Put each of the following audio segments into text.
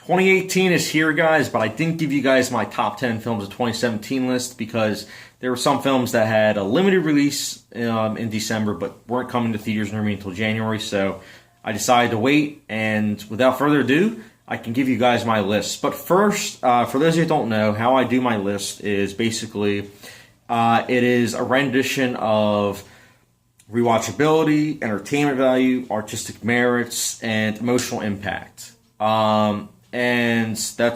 2018 is here, guys, but I didn't give you guys my top 10 films of 2017 list because there were some films that had a limited release in December but weren't coming to theaters near me until January, so I decided to wait, and without further ado, I can give you guys my list. But first, for those of you who don't know, how I do my list is basically it is a rendition of rewatchability, entertainment value, artistic merits, and emotional impact. And the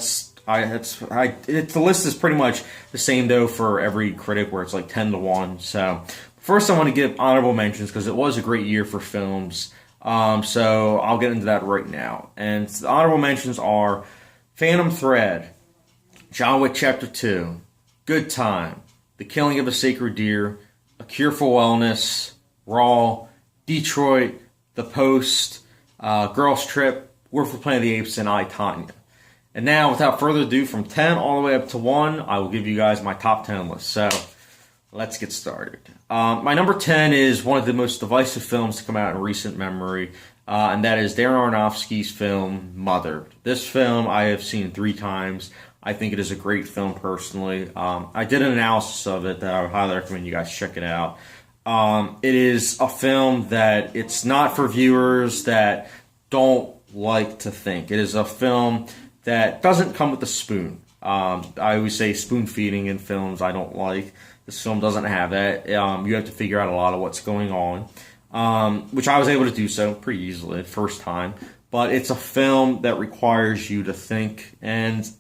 list is pretty much the same though for every critic, where it's like 10-1. So first, I want to give honorable mentions because it was a great year for films. So I'll get into that right now. And the honorable mentions are Phantom Thread, John Wick Chapter 2, Good Time, The Killing of a Sacred Deer, A Cure for Wellness, Raw, Detroit, The Post, Girls Trip, War for Planet of the Apes, and I, Tonya. And now, without further ado, from 10 all the way up to 1, I will give you guys my top 10 list. So, let's get started. My number 10 is one of the most divisive films to come out in recent memory, and that is Darren Aronofsky's film, Mother. This film I have seen 3 times. I think it is a great film, personally. I did an analysis of it that I would highly recommend you guys check it out. It is a film that it's not for viewers that don't like to think. It is a film that doesn't come with a spoon. I always say spoon feeding in films I don't like. This film doesn't have that. You have to figure out a lot of what's going on, which I was able to do so pretty easily the first time. But it's a film that requires you to think, and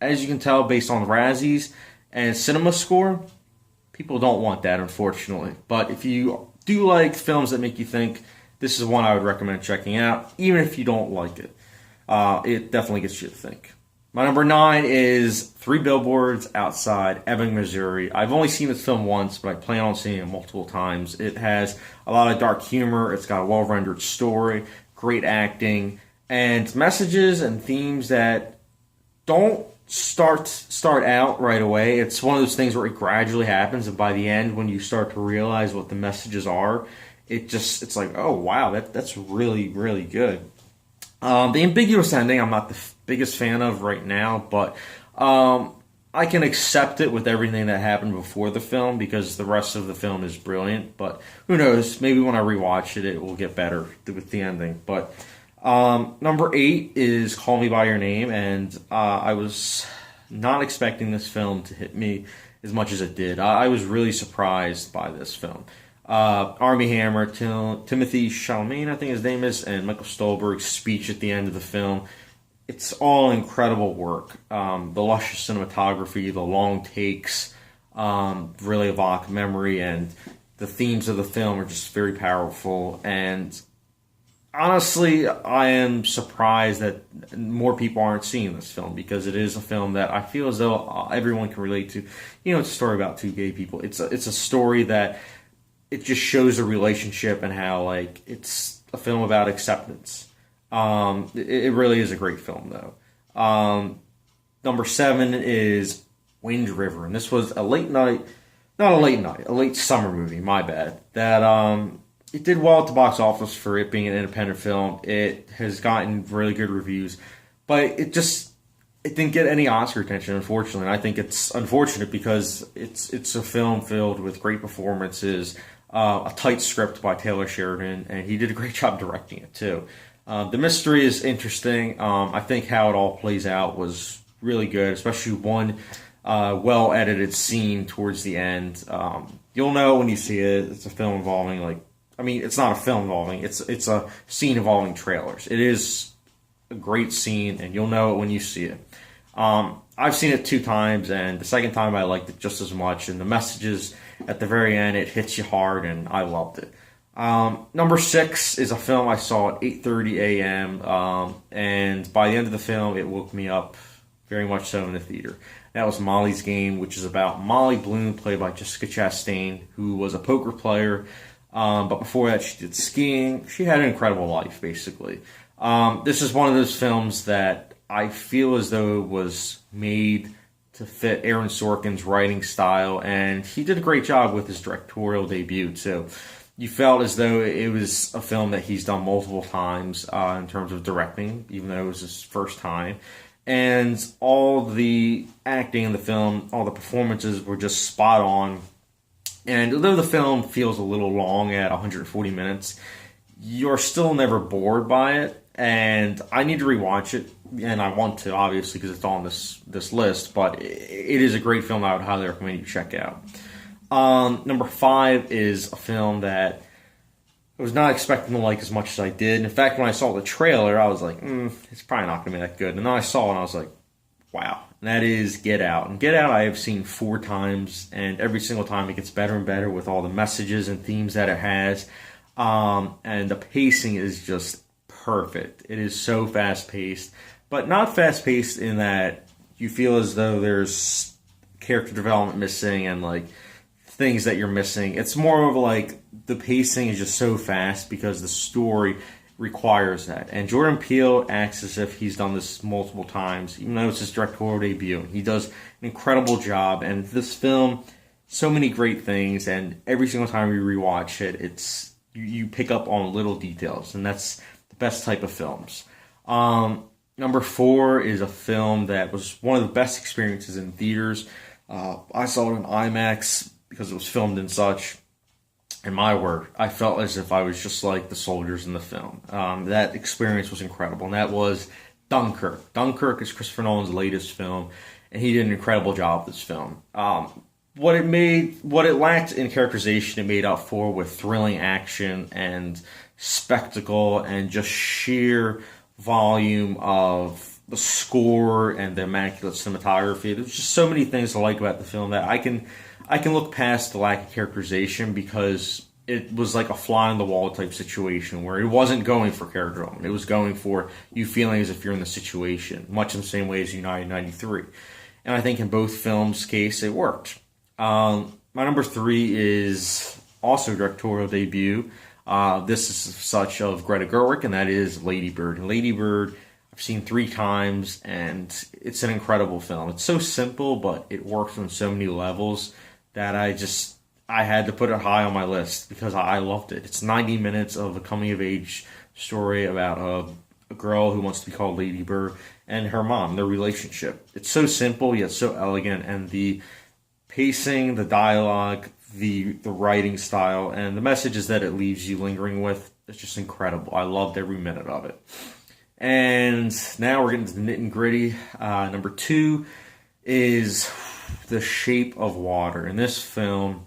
as you can tell based on the Razzies and Cinema Score, people don't want that, unfortunately. But if you do like films that make you think, this is one I would recommend checking out, even if you don't like it. It definitely gets you to think. My number 9 is 3 Billboards Outside Ebbing, Missouri. I've only seen this film once, but I plan on seeing it multiple times. It has a lot of dark humor. It's got a well-rendered story, great acting, and messages and themes that don't start out right away. It's one of those things where it gradually happens, and by the end, when you start to realize what the messages are, it's like, oh wow, that's really, really good. The ambiguous ending I'm not the biggest fan of right now, but I can accept it with everything that happened before the film because the rest of the film is brilliant. But who knows, maybe when I rewatch it, it will get better with the ending. But number 8 is Call Me By Your Name, and I was not expecting this film to hit me as much as it did. I was really surprised by this film. Armie Hammer, Timothy Chalamet, I think his name is, and Michael Stolberg's speech at the end of the film. It's all incredible work. The luscious cinematography, the long takes, really evoke memory, and the themes of the film are just very powerful. And honestly, I am surprised that more people aren't seeing this film because it is a film that I feel as though everyone can relate to. You know, it's a story about 2 gay people. It's a story that it just shows a relationship and how, like, it's a film about acceptance. It really is a great film, though. Number 7 is Wind River, and this was a late summer movie, my bad, that it did well at the box office for it being an independent film. It has gotten really good reviews, but it didn't get any Oscar attention, unfortunately. And I think it's unfortunate because it's a film filled with great performances, a tight script by Taylor Sheridan, and he did a great job directing it too. The mystery is interesting. I think how it all plays out was really good, especially one well-edited scene towards the end. You'll know when you see it. It's a film involving, it's not a film involving, it's a scene involving trailers. It is a great scene, and you'll know it when you see it. I've seen it 2 times, and the second time I liked it just as much, and the messages at the very end, it hits you hard, and I loved it. Number 6 is a film I saw at 8:30 a.m., and by the end of the film, it woke me up very much so in the theater. That was Molly's Game, which is about Molly Bloom, played by Jessica Chastain, who was a poker player, but before that she did skiing. She had an incredible life, basically. This is one of those films that I feel as though it was made to fit Aaron Sorkin's writing style, and he did a great job with his directorial debut, too. You felt as though it was a film that he's done multiple times in terms of directing, even though it was his first time. and all the acting in the film, all the performances were just spot on. And although the film feels a little long at 140 minutes, you're still never bored by it. And I need to rewatch it, and I want to, obviously, because it's on this list. But it is a great film I would highly recommend you check out. Number 5 is a film that I was not expecting to like as much as I did. In fact, when I saw the trailer, I was like, it's probably not going to be that good. And then I saw it, and I was like, wow. And that is Get Out. And Get Out I have seen 4 times, and every single time it gets better and better with all the messages and themes that it has. And the pacing is just perfect. It is so fast-paced, but not fast-paced in that you feel as though there's character development missing and like things that you're missing. It's more of like the pacing is just so fast because the story requires that. And Jordan Peele acts as if he's done this multiple times, even though it's his directorial debut. He does an incredible job, and this film, so many great things, and every single time you rewatch it, it's you pick up on little details, and that's the best type of films. Number 4 is a film that was one of the best experiences in theaters. I saw it in IMAX because it was filmed in such. And my word, I felt as if I was just like the soldiers in the film. That experience was incredible, and that was Dunkirk. Dunkirk is Christopher Nolan's latest film, and he did an incredible job with this film. What it lacked in characterization, it made up for with thrilling action and spectacle and just sheer volume of the score and the immaculate cinematography. There's just so many things to like about the film that I can look past the lack of characterization because it was like a fly on the wall type situation where it wasn't going for character development. It was going for you feeling as if you're in the situation, much in the same way as United 93. And I think in both films' case, it worked. My number 3 is also directorial debut. This is such of Greta Gerwig, and that is Lady Bird. And Lady Bird, I've seen 3 times, and it's an incredible film. It's so simple, but it works on so many levels that I had to put it high on my list because I loved it. It's 90 minutes of a coming-of-age story about a girl who wants to be called Lady Bird and her mom, their relationship. It's so simple, yet so elegant, and the pacing, the dialogue, the writing style, and the messages that it leaves you lingering with, it's just incredible. I loved every minute of it. And now we're getting to the nit and gritty. Number 2 is The Shape of Water. In this film,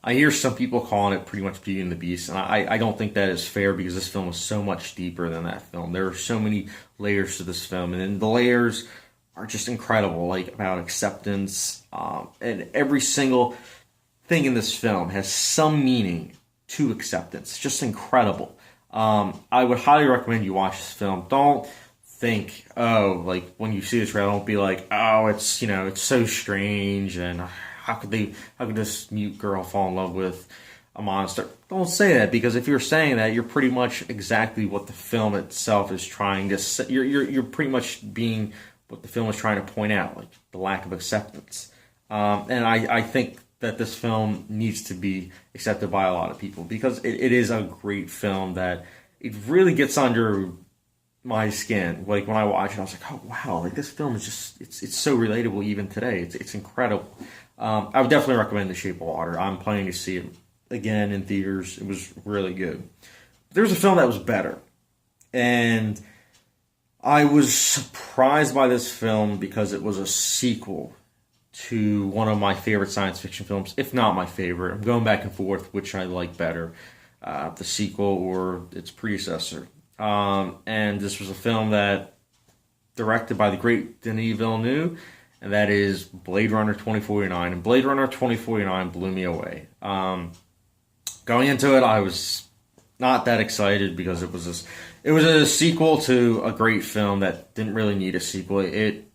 I hear some people calling it pretty much Beauty and the Beast, and I don't think that is fair because this film is so much deeper than that film. There are so many layers to this film, and then the layers are just incredible, like about acceptance, and every single thing in this film has some meaning to acceptance. It's just incredible. I would highly recommend you watch this film. Don't think, like when you see the trailer, don't be like, it's it's so strange, and how could this mute girl fall in love with a monster? Don't say that, because if you're saying that, you're pretty much exactly what the film itself is trying to say. You're pretty much being what the film is trying to point out, like the lack of acceptance. And I think that this film needs to be accepted by a lot of people because it is a great film that it really gets under my skin. Like when I watch it, I was like, oh wow, like this film is just it's so relatable even today. It's incredible. I would definitely recommend The Shape of Water. I'm planning to see it again in theaters. It was really good. There's a film that was better, and I was surprised by this film because it was a sequel to one of my favorite science fiction films, if not my favorite. I'm going back and forth which I like better, the sequel or its predecessor. And this was a film that directed by the great Denis Villeneuve, and that is Blade Runner 2049. And Blade Runner 2049 blew me away. Going into it, I was not that excited because it was a sequel to a great film that didn't really need a sequel. It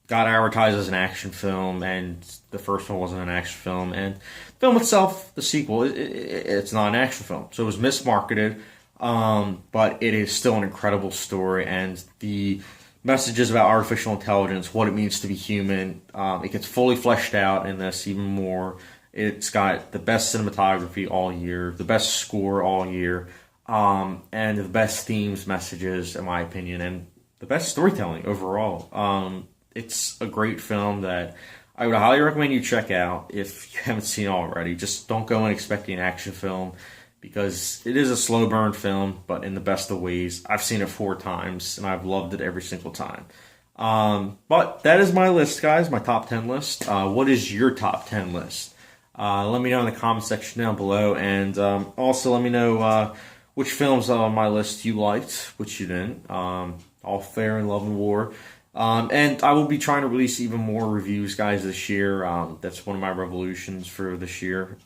got advertised as an action film, and the first one wasn't an action film. And the film itself, the sequel, it's not an action film. So it was mismarketed, but it is still an incredible story. And the messages about artificial intelligence, what it means to be human, it gets fully fleshed out in this even more. It's got the best cinematography all year, the best score all year, and the best themes, messages, in my opinion, and the best storytelling overall. It's a great film that I would highly recommend you check out if you haven't seen it already. Just don't go in expecting an action film because it is a slow burn film, but in the best of ways. I've seen it 4 times and I've loved it every single time. But that is my list, guys, my top 10 list. What is your top 10 list? Let me know in the comment section down below, and also let me know which films on my list you liked, which you didn't. All Fair in Love and War. And I will be trying to release even more reviews, guys, this year. That's one of my revolutions for this year.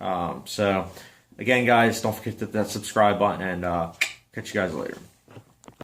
So, again, guys, don't forget to hit that subscribe button, and catch you guys later.